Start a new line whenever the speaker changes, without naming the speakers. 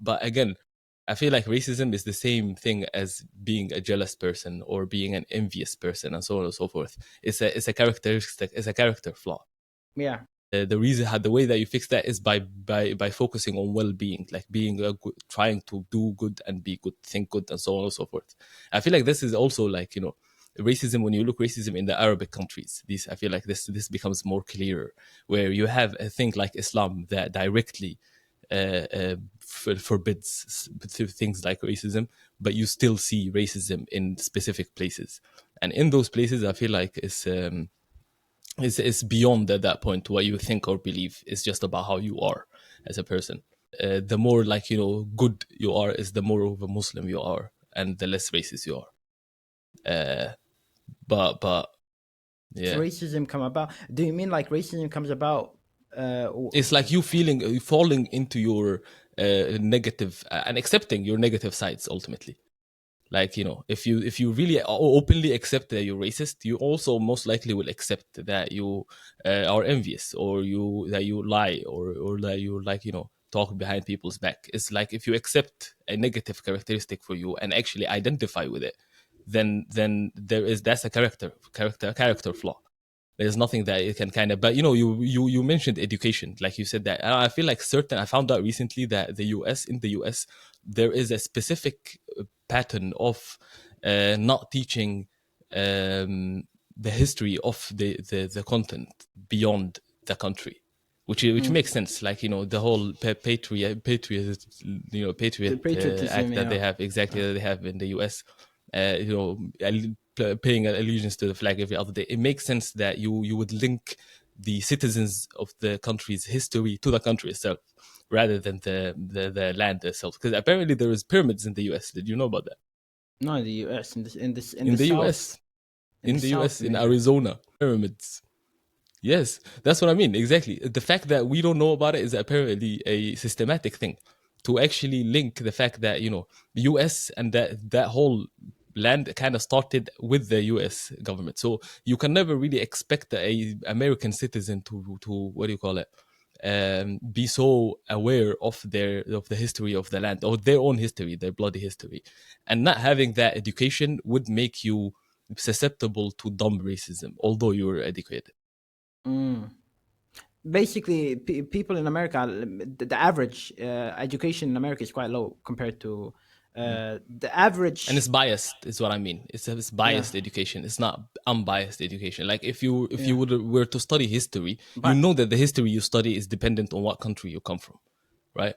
But again, I feel like racism is the same thing as being a jealous person or being an envious person, and so on and so forth. It's a characteristic, it's a character flaw.
Yeah.
The reason how the way that you fix that is by focusing on well-being, like being trying to do good and be good, think good, and so on and so forth. I feel like this is also like, you know, racism. When you look racism in the Arabic countries, I feel like this becomes more clearer, where you have a thing like Islam that directly forbids things like racism, but you still see racism in specific places, and in those places I feel like it's beyond at that point what you think or believe. It's just about how you are as a person. The more, like, you know, good you are is the more of a Muslim you are, and the less racist you are. But
Does
yeah,
racism come about? Do you mean like racism comes about?
it's like you feeling falling into your negative and accepting your negative sides ultimately. Like, you know, if you really openly accept that you're racist, you also most likely will accept that you are envious, or that you lie, or that you, like, you know, talk behind people's back. It's like if you accept a negative characteristic for you and actually identify with it, then that's a character flaw. There's nothing that it can kind of, but you know, you mentioned education, like you said that. And I feel like I found out recently that in the US there is a specific pattern of not teaching the history of the content beyond the country, which
mm,
makes sense. Like, you know, the whole
the
patriot
patriotism,
act that they
yeah.
have, exactly,
Uh,
that they have in the US. You know, paying allegiance to the flag every other day. It makes sense that you would link the citizens of the country's history to the country itself, rather than the land itself. Because apparently there is pyramids in the US. Did you know about that?
Not in the U.S. In
In
the
the
South.
US,
In the
in the
South,
US, in
maybe.
Arizona, pyramids. Yes, that's what I mean. Exactly. The fact that we don't know about it is apparently a systematic thing, to actually link the fact that, you know, the US and that whole land kind of started with the US government. So you can never really expect a American citizen to what do you call it? Be so aware of the history of the land, or their own history, their bloody history, and not having that education would make you susceptible to dumb racism, although you were educated.
Mm. Basically, people in America, the average education in America is quite low compared to the
And
average.
it's biased is what I mean. It's
Yeah,
biased education. It's not unbiased education. Like if you
yeah.
were to study history, you
But
know that the history you study is dependent on what country you come from, right?